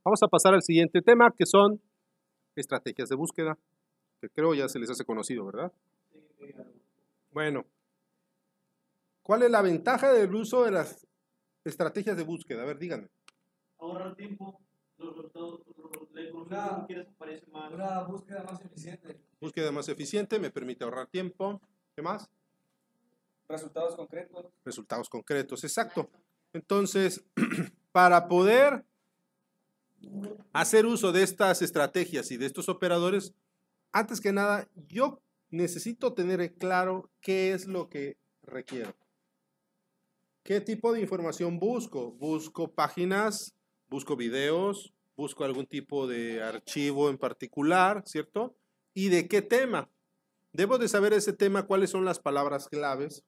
Vamos a pasar al siguiente tema, que son estrategias de búsqueda, que creo ya se les hace conocido, ¿verdad? Bueno, ¿cuál es la ventaja del uso de las estrategias de búsqueda? A ver, díganme. Ahorrar tiempo, los resultados, la información que quieres aparece más. Una búsqueda más eficiente. Búsqueda más eficiente, me permite ahorrar tiempo. ¿Qué más? Resultados concretos. Resultados concretos, exacto. Entonces, para poder hacer uso de estas estrategias y de estos operadores, antes que nada, yo necesito tener claro qué es lo que requiero. ¿Qué tipo de información busco? Busco páginas, busco videos, busco algún tipo de archivo en particular, ¿cierto? ¿Y de qué tema? Debo de saber ese tema, cuáles son las palabras claves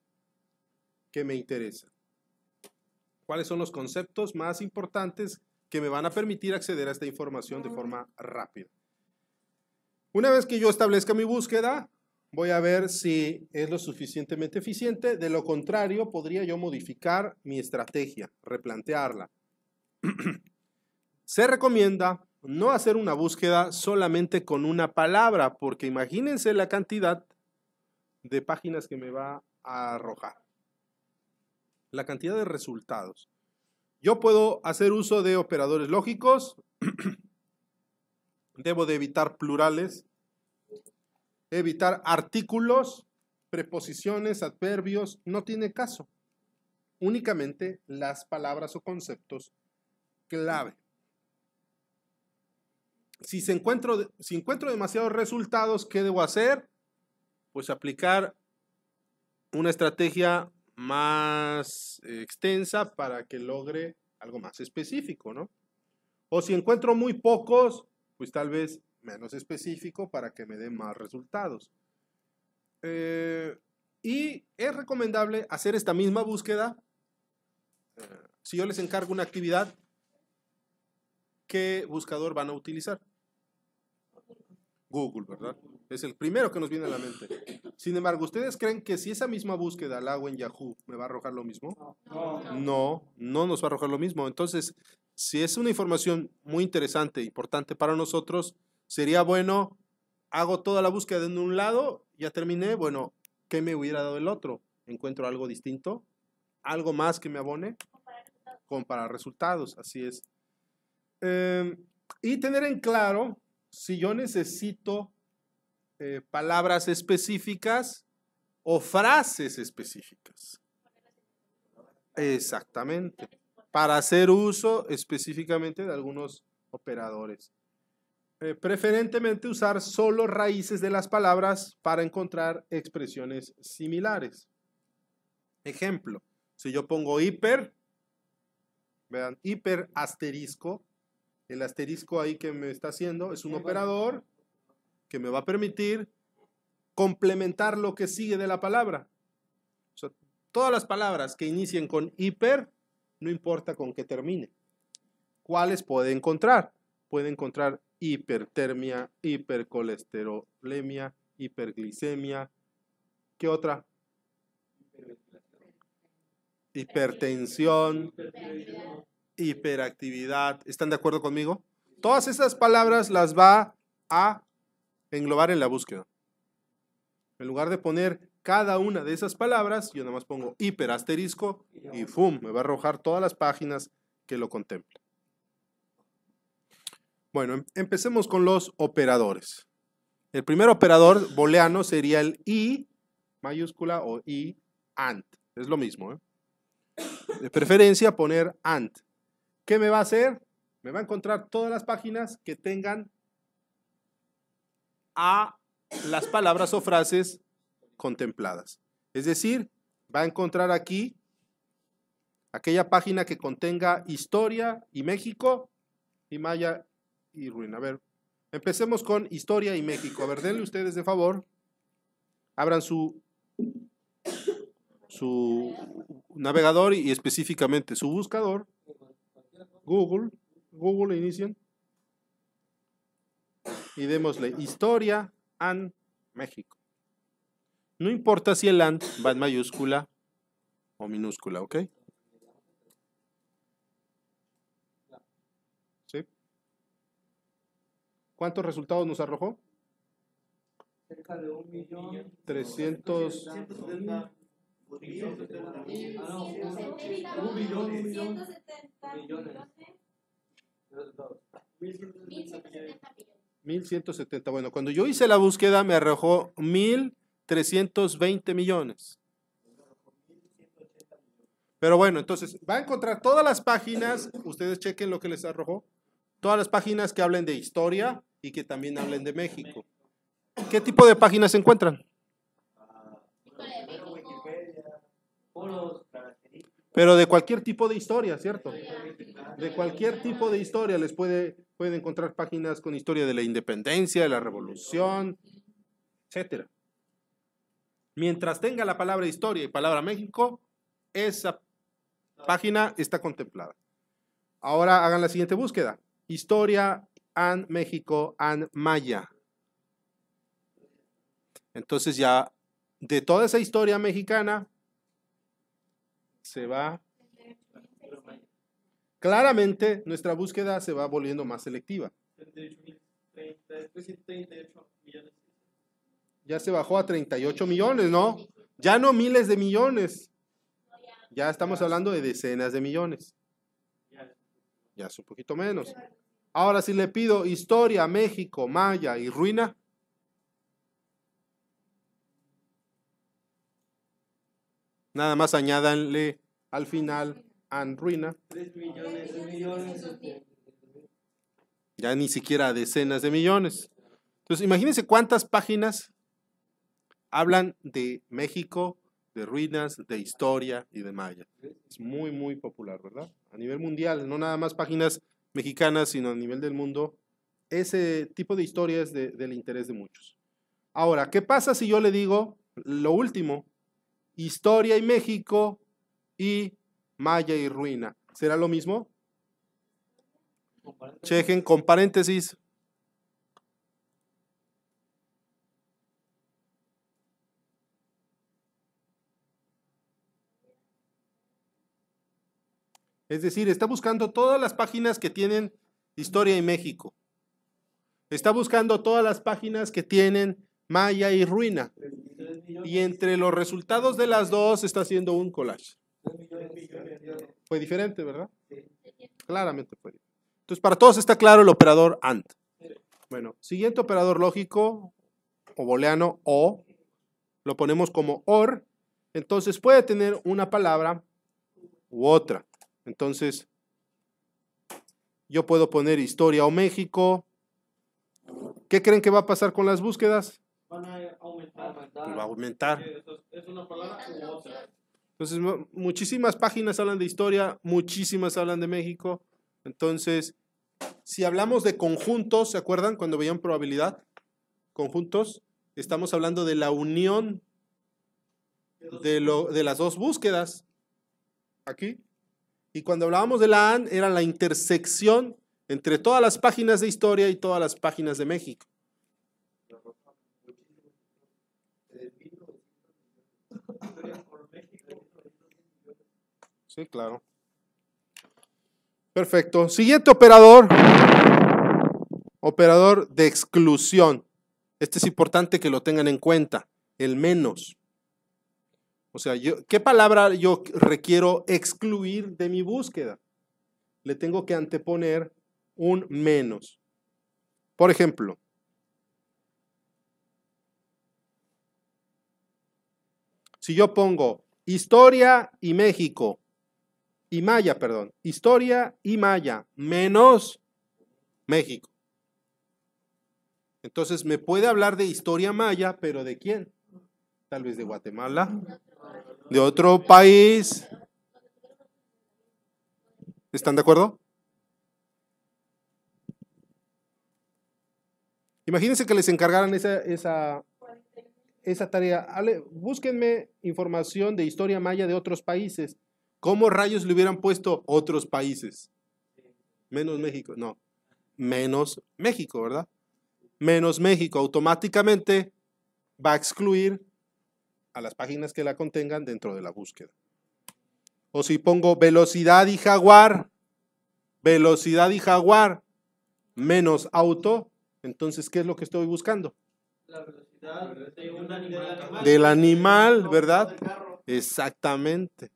que me interesan. ¿Cuáles son los conceptos más importantes que me van a permitir acceder a esta información de forma rápida? Una vez que yo establezca mi búsqueda, voy a ver si es lo suficientemente eficiente. De lo contrario, podría yo modificar mi estrategia, replantearla. Se recomienda no hacer una búsqueda solamente con una palabra, porque imagínense la cantidad de páginas que me va a arrojar. La cantidad de resultados. Yo puedo hacer uso de operadores lógicos. Debo de evitar plurales. Evitar artículos, preposiciones, adverbios. No tiene caso. Únicamente las palabras o conceptos clave. Si encuentro demasiados resultados, ¿qué debo hacer? Pues aplicar una estrategia más extensa para que logre algo más específico, ¿no? O si encuentro muy pocos, pues tal vez menos específico para que me dé más resultados. Y es recomendable hacer esta misma búsqueda. Si yo les encargo una actividad, ¿qué buscador van a utilizar? Google, ¿verdad? Es el primero que nos viene a la mente. Sin embargo, ¿ustedes creen que si esa misma búsqueda la hago en Yahoo, me va a arrojar lo mismo? No, no nos va a arrojar lo mismo. Entonces, si es una información muy interesante, importante para nosotros, sería bueno, hago toda la búsqueda en un lado, ya terminé, bueno, ¿qué me hubiera dado el otro? ¿Encuentro algo distinto? ¿Algo más que me abone? Comparar resultados, así es. Y tener en claro, si yo necesito palabras específicas o frases específicas. Exactamente. Para hacer uso específicamente de algunos operadores. Preferentemente usar solo raíces de las palabras para encontrar expresiones similares. Ejemplo, si yo pongo hiper, vean, hiper asterisco, el asterisco ahí que me está haciendo es un operador que me va a permitir complementar lo que sigue de la palabra. O sea, todas las palabras que inicien con hiper, no importa con qué termine. ¿Cuáles puede encontrar? Puede encontrar hipertermia, hipercolesterolemia, hiperglicemia. ¿Qué otra? Hipertensión, hiperactividad. ¿Están de acuerdo conmigo? Todas esas palabras las va a englobar en la búsqueda. En lugar de poner cada una de esas palabras, yo nada más pongo hiperasterisco y ¡fum! Me va a arrojar todas las páginas que lo contemplan. Bueno, empecemos con los operadores. El primer operador booleano sería el I mayúscula o I AND. Es lo mismo, ¿eh? De preferencia poner AND. ¿Qué me va a hacer? Me va a encontrar todas las páginas que tengan a las palabras o frases contempladas. Es decir, va a encontrar aquí aquella página que contenga historia y México y Maya y Ruin. A ver, empecemos con historia y México. A ver, denle ustedes de favor. Abran su navegador y específicamente su buscador. Google inician. Y démosle historia and México. No importa si el and va en mayúscula o minúscula, ¿ok? ¿Sí? ¿Cuántos resultados nos arrojó? Cerca de 1.000.000. 300. 170. 1.170. Bueno, cuando yo hice la búsqueda me arrojó 1.320 millones. Pero bueno, entonces va a encontrar todas las páginas, ustedes chequen lo que les arrojó, todas las páginas que hablen de historia y que también hablen de México. ¿Qué tipo de páginas se encuentran? Pero de cualquier tipo de historia, ¿cierto? De cualquier tipo de historia les pueden encontrar páginas con historia de la independencia, de la revolución, etcétera. Mientras tenga la palabra historia y palabra México, esa página está contemplada. Ahora hagan la siguiente búsqueda. Historia and México and Maya. Entonces ya de toda esa historia mexicana se va. Claramente nuestra búsqueda se va volviendo más selectiva. 338 millones. Ya se bajó a 38 millones, ¿no? Ya no miles de millones. Ya estamos hablando de decenas de millones. Ya es un poquito menos. Ahora, si le pido historia, México, Maya y ruina, nada más añádanle al final an ruina. 3 millones. Ya ni siquiera decenas de millones. Entonces, imagínense cuántas páginas hablan de México, de ruinas, de historia y de Maya. Es muy, muy popular, ¿verdad? A nivel mundial, no nada más páginas mexicanas, sino a nivel del mundo. Ese tipo de historia es del interés de muchos. Ahora, ¿qué pasa si yo le digo lo último? Historia y México y Maya y ruina. ¿Será lo mismo? Chequen con paréntesis. Es decir, está buscando todas las páginas que tienen historia y México. Está buscando todas las páginas que tienen Maya y ruina. Y entre los resultados de las dos está haciendo un collage. Fue diferente, ¿verdad? Claramente fue diferente. Entonces, para todos está claro el operador AND. Bueno, siguiente operador lógico, o booleano, o, lo ponemos como OR. Entonces, puede tener una palabra u otra. Entonces, yo puedo poner historia o México. ¿Qué creen que va a pasar con las búsquedas? Van a aumentar. Pues va a aumentar. Es una palabra u otra. Entonces, muchísimas páginas hablan de historia, muchísimas hablan de México. Entonces, si hablamos de conjuntos, ¿se acuerdan cuando veían probabilidad? Conjuntos, estamos hablando de la unión de las dos búsquedas. Aquí. Y cuando hablábamos de la AND, era la intersección entre todas las páginas de historia y todas las páginas de México. Sí, claro. Perfecto. Siguiente operador. Operador de exclusión. Este es importante que lo tengan en cuenta. El menos. O sea, ¿qué palabra yo requiero excluir de mi búsqueda? Le tengo que anteponer un menos. Por ejemplo, si yo pongo historia y México, y Maya, perdón, historia y Maya menos México. Entonces me puede hablar de historia maya, pero ¿de quién? Tal vez de Guatemala, de otro país. ¿Están de acuerdo? Imagínense que les encargaran esa tarea. Búsquenme información de historia maya de otros países. ¿Cómo rayos le hubieran puesto otros países? Menos México, no. Menos México, ¿verdad? Menos México. Automáticamente va a excluir a las páginas que la contengan dentro de la búsqueda. O si pongo velocidad y jaguar, menos auto, Entonces, ¿qué es lo que estoy buscando? La velocidad de un animal. Del animal, ¿verdad? Del carro. Exactamente.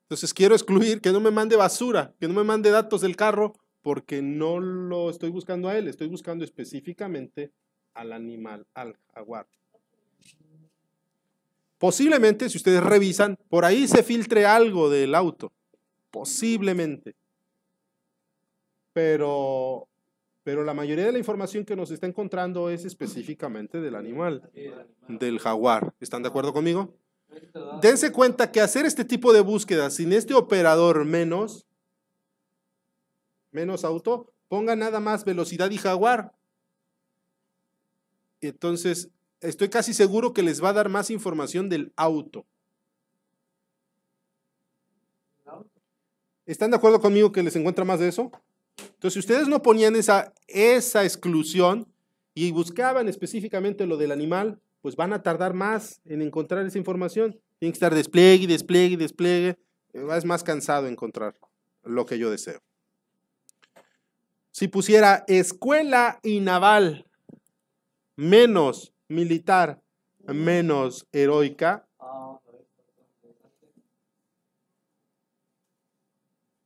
Entonces quiero excluir que no me mande basura, que no me mande datos del carro, porque no lo estoy buscando a él, estoy buscando específicamente al animal, al jaguar. Posiblemente, si ustedes revisan, por ahí se filtre algo del auto. Posiblemente. Pero la mayoría de la información que nos está encontrando es específicamente del animal, del jaguar. ¿Están de acuerdo conmigo? Dense cuenta que hacer este tipo de búsqueda sin este operador menos auto, ponga nada más velocidad y jaguar. Entonces, estoy casi seguro que les va a dar más información del auto. ¿Están de acuerdo conmigo que les encuentra más de eso? Entonces, si ustedes no ponían esa exclusión y buscaban específicamente lo del animal, pues van a tardar más en encontrar esa información. Tienen que estar despliegue, despliegue, despliegue. Es más cansado encontrar lo que yo deseo. Si pusiera escuela y naval menos militar menos heroica,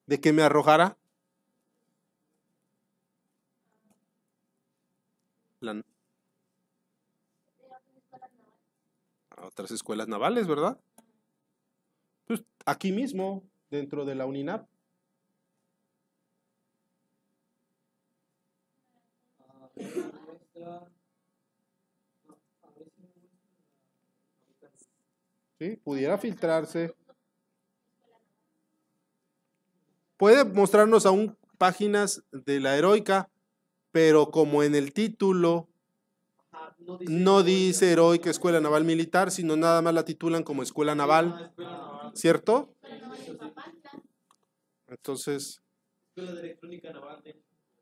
¿de qué me arrojara? Otras escuelas navales, ¿verdad? Pues aquí mismo, dentro de la UNINAP. ¿Sí? Pudiera filtrarse. Puede mostrarnos aún páginas de la heroica, pero como en el título no dice heroica escuela naval militar, sino nada más la titulan como escuela naval, ¿cierto? Entonces,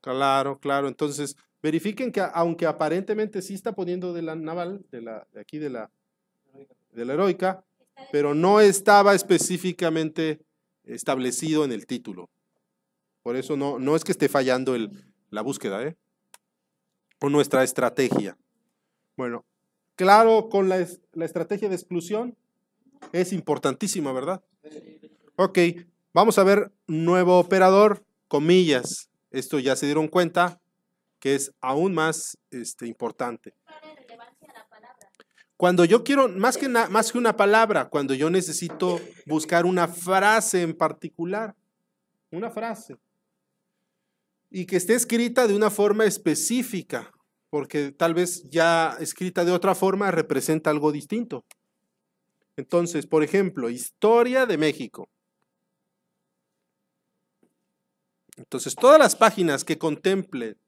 claro, claro. Entonces, verifiquen que aunque aparentemente sí está poniendo de la naval, de la heroica, pero no estaba específicamente establecido en el título. Por eso no es que esté fallando la búsqueda, o nuestra estrategia. Bueno, claro, con la estrategia de exclusión es importantísima, ¿verdad? Ok, vamos a ver nuevo operador, comillas. Esto ya se dieron cuenta que es aún más importante. Cuando yo quiero, más que una palabra, cuando yo necesito buscar una frase en particular, una frase, y que esté escrita de una forma específica, porque tal vez ya escrita de otra forma representa algo distinto. Entonces, por ejemplo, historia de México. Entonces, todas las páginas que contemplen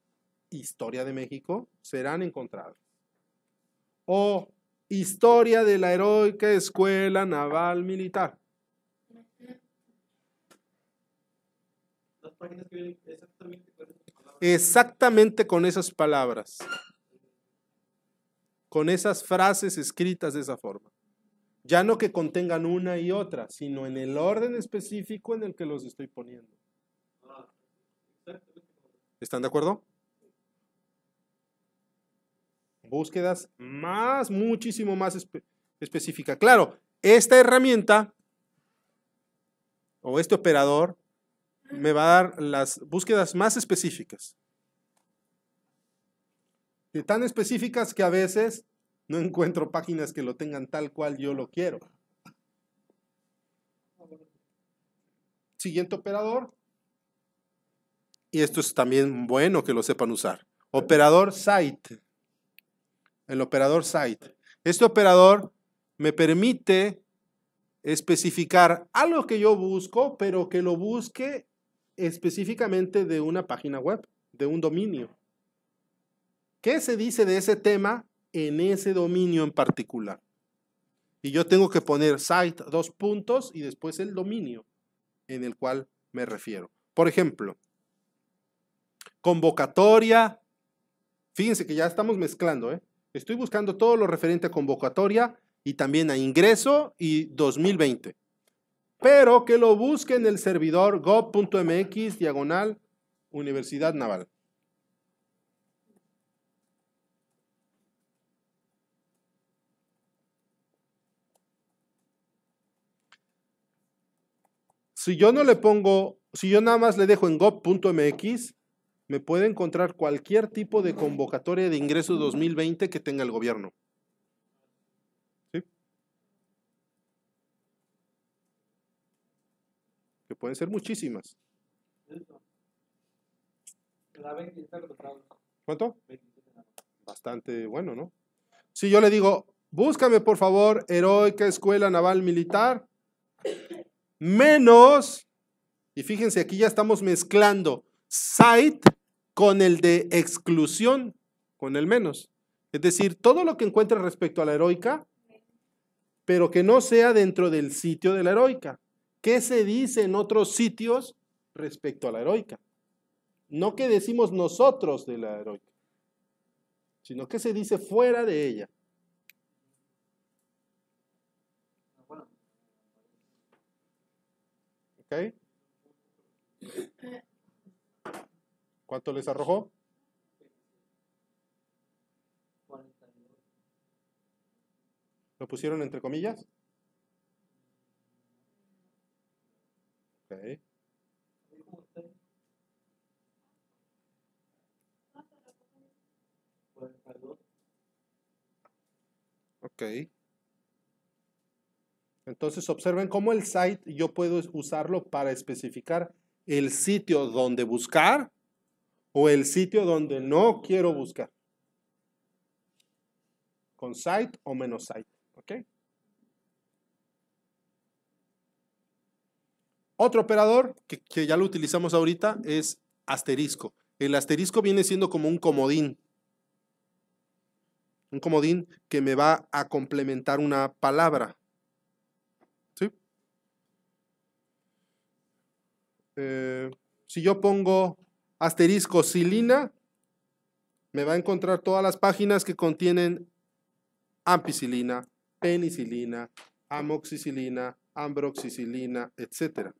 historia de México serán encontradas. O historia de la heroica escuela naval militar. Las páginas que vienen exactamente con esas palabras. Con esas frases escritas de esa forma. Ya no que contengan una y otra, sino en el orden específico en el que los estoy poniendo. ¿Están de acuerdo? Búsquedas muchísimo más específica. Claro, esta herramienta o este operador me va a dar las búsquedas más específicas. Y tan específicas que a veces no encuentro páginas que lo tengan tal cual yo lo quiero. Siguiente operador. Y esto es también bueno que lo sepan usar. Operador site. El operador site. Este operador me permite especificar algo que yo busco, pero que lo busque específicamente de una página web, de un dominio. ¿Qué se dice de ese tema en ese dominio en particular? Y yo tengo que poner site, 2 puntos, y después el dominio en el cual me refiero. Por ejemplo, convocatoria. Fíjense que ya estamos mezclando, Estoy buscando todo lo referente a convocatoria y también a ingreso y 2020. Pero que lo busque en el servidor gov.mx/Universidad Naval. Si yo no le pongo, si yo nada más le dejo en gov.mx, me puede encontrar cualquier tipo de convocatoria de ingresos 2020 que tenga el gobierno. ¿Sí? Que pueden ser muchísimas. La 27 resultados. ¿Cuánto? Bastante bueno, ¿no? Si yo le digo, búscame por favor, Heroica Escuela Naval Militar, menos, y fíjense, aquí ya estamos mezclando site con el de exclusión, con el menos. Es decir, todo lo que encuentre respecto a la Heroica, pero que no sea dentro del sitio de la Heroica. ¿Qué se dice en otros sitios respecto a la Heroica? No que decimos nosotros de la Heroica, sino que se dice fuera de ella. ¿Ok? ¿Cuánto les arrojó? 42. ¿Lo pusieron entre comillas? Ok. ¿Cómo está? 42. Ok. Entonces observen cómo el site yo puedo usarlo para especificar el sitio donde buscar o el sitio donde no quiero buscar. Con site o menos site. ¿Ok? Otro operador que ya lo utilizamos ahorita es asterisco. El asterisco viene siendo como un comodín. Un comodín que me va a complementar una palabra. ¿Sí? Si yo pongo asterisco silina, me va a encontrar todas las páginas que contienen ampicilina, penicilina, amoxicilina, ambroxicilina, etc.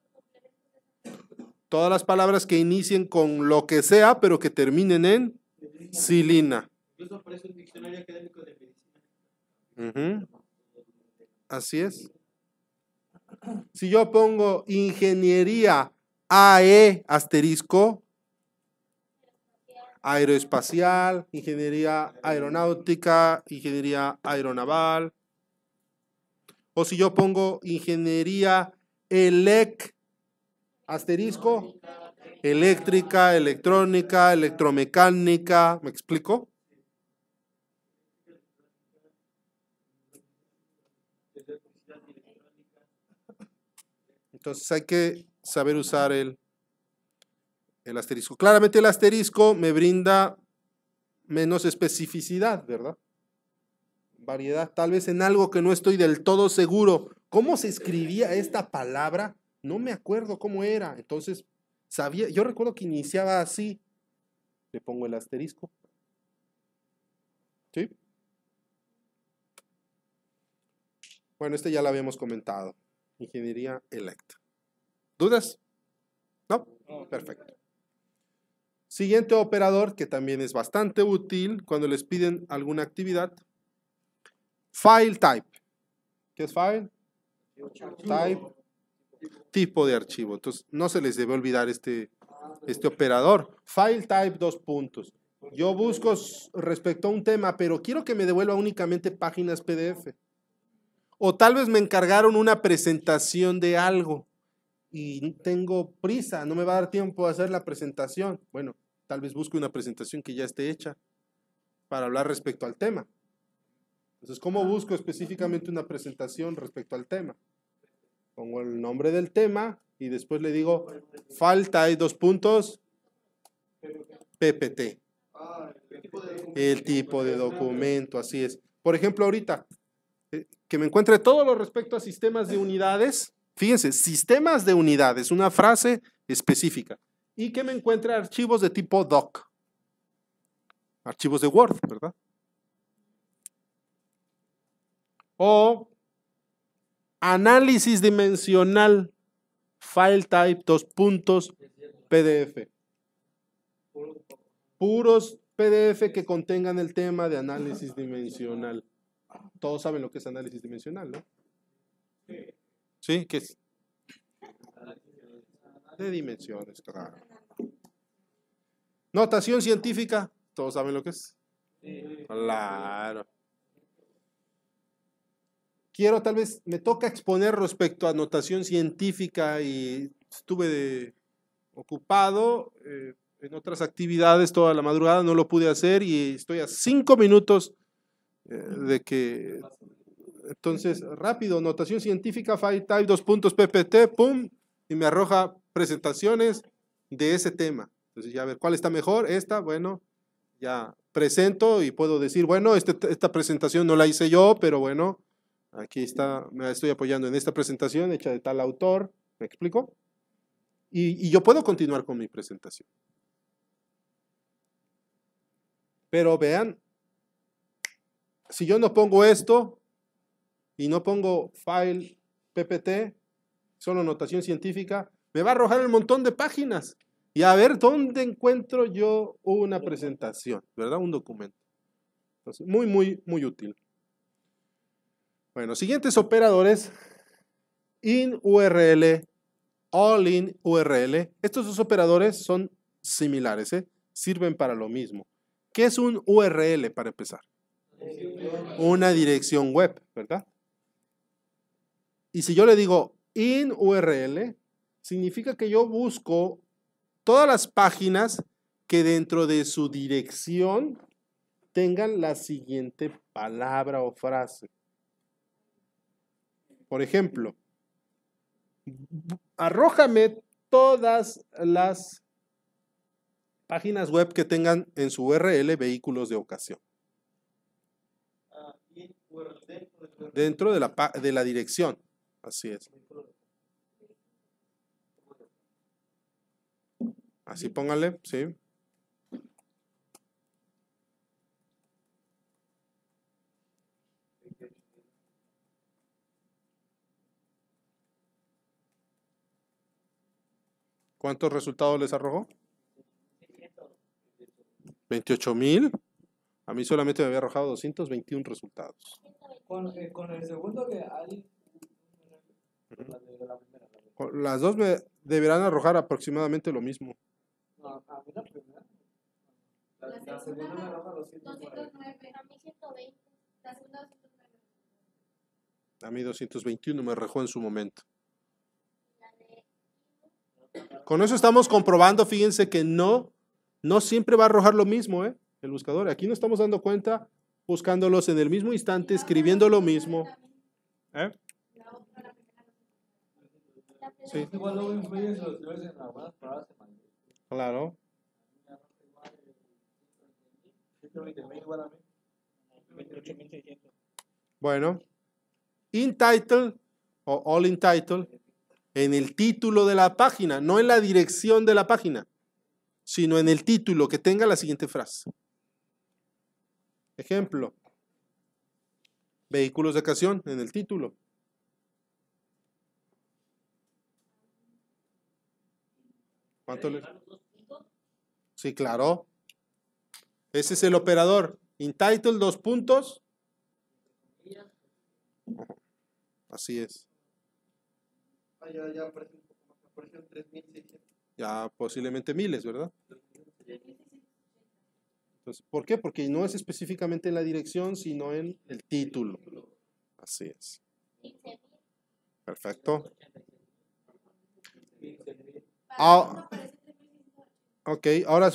Todas las palabras que inicien con lo que sea, pero que terminen en silina. Incluso aparece un diccionario académico de Ujú. medicina. Así es. Si yo pongo ingeniería AE asterisco, aeroespacial, ingeniería aeronáutica, ingeniería aeronaval, o si yo pongo ingeniería ELEC asterisco, eléctrica, electrónica, electromecánica, ¿me explico? Entonces hay que saber usar el asterisco. Claramente el asterisco me brinda menos especificidad, ¿verdad? Variedad, tal vez en algo que no estoy del todo seguro. ¿Cómo se escribía esta palabra? No me acuerdo cómo era. Entonces, sabía, yo recuerdo que iniciaba así. Le pongo el asterisco. ¿Sí? Bueno, este ya lo habíamos comentado. Ingeniería electa. ¿Dudas? ¿No? Perfecto. Siguiente operador que también es bastante útil cuando les piden alguna actividad. File type. ¿Qué es file? Type. Tipo de archivo. Entonces, no se les debe olvidar este operador. File type, dos puntos. Yo busco respecto a un tema, pero quiero que me devuelva únicamente páginas PDF. O tal vez me encargaron una presentación de algo y tengo prisa, no me va a dar tiempo a hacer la presentación. Bueno, tal vez busque una presentación que ya esté hecha para hablar respecto al tema. Entonces, ¿cómo busco específicamente una presentación respecto al tema? Pongo el nombre del tema y después le digo, falta hay dos puntos, PPT. El tipo de documento, así es. Por ejemplo, ahorita, que me encuentre todo lo respecto a sistemas de unidades. Fíjense, sistemas de unidades, una frase específica. Y que me encuentre archivos de tipo doc. Archivos de Word, ¿verdad? O análisis dimensional, file type, dos puntos, PDF. Puros PDF que contengan el tema de análisis dimensional. Todos saben lo que es análisis dimensional, ¿no? Sí, ¿qué es? De dimensiones, claro. Notación científica, ¿todos saben lo que es? Claro. Quiero, tal vez, me toca exponer respecto a notación científica y estuve ocupado en otras actividades toda la madrugada, no lo pude hacer y estoy a 5 minutos de que... Entonces, rápido, notación científica, file type, 2 puntos, PPT, pum, y me arroja presentaciones de ese tema. Entonces, ya a ver, ¿cuál está mejor? Esta, bueno, ya presento y puedo decir, bueno, esta presentación no la hice yo, pero bueno, aquí está, me estoy apoyando en esta presentación hecha de tal autor, ¿me explico? Y yo puedo continuar con mi presentación. Pero vean, si yo no pongo esto y no pongo file PPT, solo notación científica, me va a arrojar un montón de páginas. Y a ver dónde encuentro yo una presentación, ¿verdad? Un documento. Entonces, muy útil. Bueno, siguientes operadores. In URL, all in URL. Estos dos operadores son similares, ¿eh? Sirven para lo mismo. ¿Qué es un URL para empezar? Una dirección web, ¿verdad? Y si yo le digo in URL, significa que yo busco todas las páginas que dentro de su dirección tengan la siguiente palabra o frase. Por ejemplo, arrójame todas las páginas web que tengan en su URL vehículos de ocasión. Dentro de la dirección. Así es. Así pónganle, sí. ¿Cuántos resultados les arrojó? 28,000. A mí solamente me había arrojado 221 resultados. Con el segundo que hay. La primera. Las dos me deberán arrojar aproximadamente lo mismo. No, a mí la primera. La segunda me arroja 209. A mí 120. La segunda 209. A mí 221 me arrojó en su momento. Con eso estamos comprobando, fíjense que no siempre va a arrojar lo mismo, el buscador. Aquí nos estamos dando cuenta, buscándolos en el mismo instante, escribiendo lo mismo. Sí. Igual luego influyen los niveles en algunas palabras semanales. Claro. 120,000 igual a mí. 28,600. Bueno, in title o all in title, en el título de la página, no en la dirección de la página, sino en el título que tenga la siguiente frase. Ejemplo, vehículos de ocasión en el título. ¿Cuánto le? Sí, claro. Ese es el operador. In title, 2 puntos. Así es. Ya aparecieron 3,600. Ya posiblemente miles, ¿verdad? Entonces, ¿por qué? Porque no es específicamente en la dirección, sino en el título. Así es. Perfecto. Ok, ahora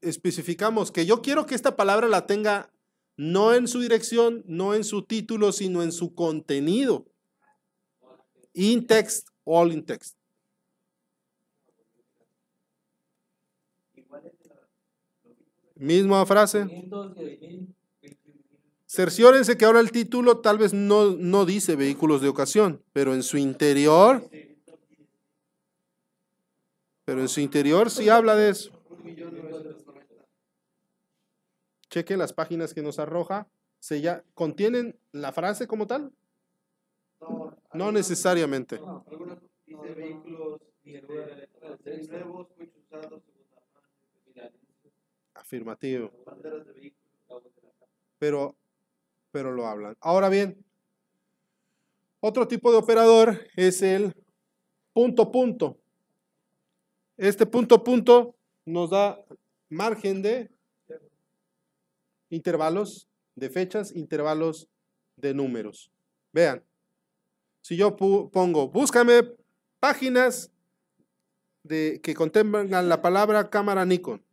especificamos que yo quiero que esta palabra la tenga no en su dirección, no en su título, sino en su contenido. In text, all in text. Misma frase. Cerciórense que ahora el título tal vez no dice vehículos de ocasión, pero en su interior sí habla de eso. Cheque las páginas que nos arroja. ¿Contienen la frase como tal? No necesariamente. Algunos dice vehículos nuevos, muy usados, Afirmativo. banderas de vehículos. Pero lo hablan. Ahora bien, otro tipo de operador es el punto. Este punto nos da margen de intervalos de fechas, intervalos de números. Vean, si yo pongo, búscame páginas que contengan la palabra cámara Nikon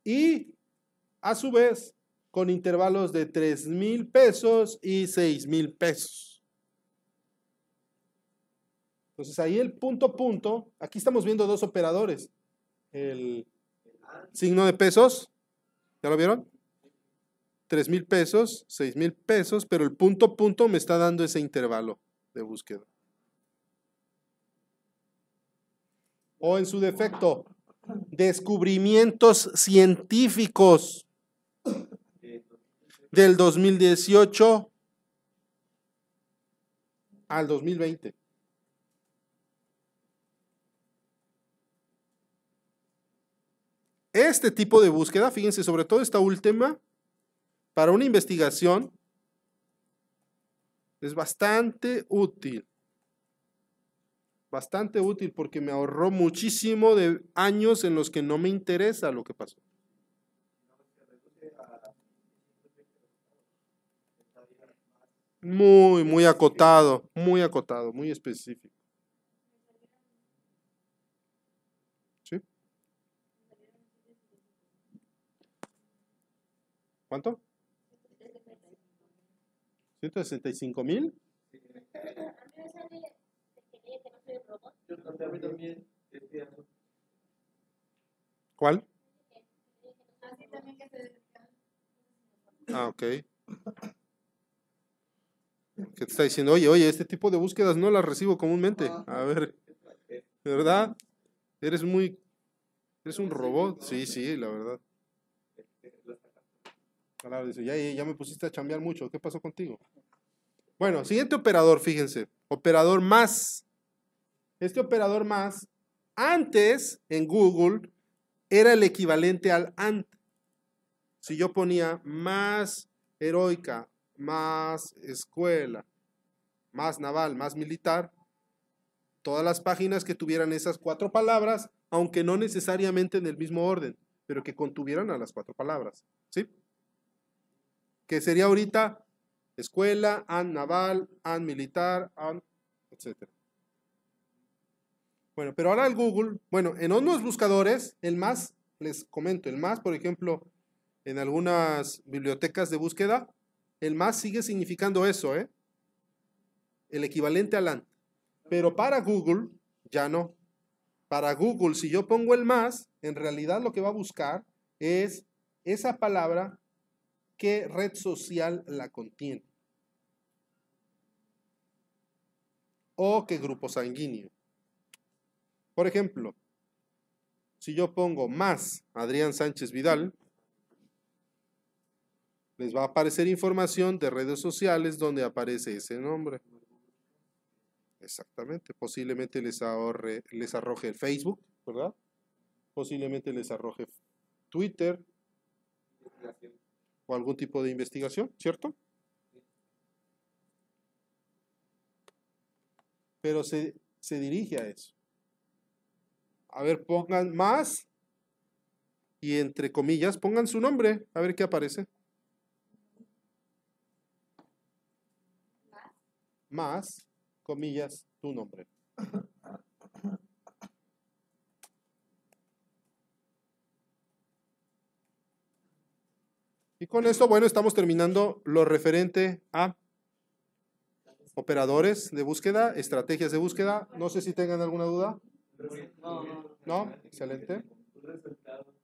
y a su vez con intervalos de 3,000 pesos y 6,000 pesos. Entonces ahí el punto, aquí estamos viendo dos operadores. El signo de pesos, ¿ya lo vieron? 3,000 pesos, 6,000 pesos, pero el punto me está dando ese intervalo de búsqueda. O en su defecto, descubrimientos científicos del 2018 al 2020. Este tipo de búsqueda, fíjense, sobre todo esta última, para una investigación, es bastante útil. Bastante útil porque me ahorró muchísimo de años en los que no me interesa lo que pasó. Muy acotado, muy específico. ¿Sí? ¿Cuánto? 165,000. A mí también. ¿Cuál? Ah, ok. ¿Qué te está diciendo? Oye, este tipo de búsquedas no las recibo comúnmente. A ver, ¿verdad? Eres un robot. Sí, la verdad. Claro, dice, ya me pusiste a chambear mucho. ¿Qué pasó contigo? Bueno, siguiente operador, fíjense. Operador más. Este operador más, antes en Google, era el equivalente al AND. Si yo ponía más heroica, más escuela, más naval, más militar, todas las páginas que tuvieran esas 4 palabras, aunque no necesariamente en el mismo orden, pero que contuvieran a las 4 palabras, ¿sí? Que sería ahorita escuela, AND naval, AND militar, AND, etc. Bueno, pero ahora el Google, bueno, en unos buscadores, el más, les comento, el más, por ejemplo, en algunas bibliotecas de búsqueda, el más sigue significando eso, ¿eh? El equivalente al AND. Pero para Google, ya no. Para Google, si yo pongo el más, en realidad lo que va a buscar es esa palabra, qué red social la contiene. O qué grupo sanguíneo. Por ejemplo, si yo pongo más Adrián Sánchez Vidal, les va a aparecer información de redes sociales donde aparece ese nombre. Exactamente. Posiblemente les arroje el Facebook, ¿verdad? Posiblemente les arroje Twitter o algún tipo de investigación, ¿cierto? Pero se dirige a eso. A ver, pongan más y entre comillas pongan su nombre, a ver qué aparece. Más, comillas, tu nombre. Y con esto, bueno, estamos terminando lo referente a operadores de búsqueda, estrategias de búsqueda. No sé si tengan alguna duda. No. ¿No? Excelente. Resultado.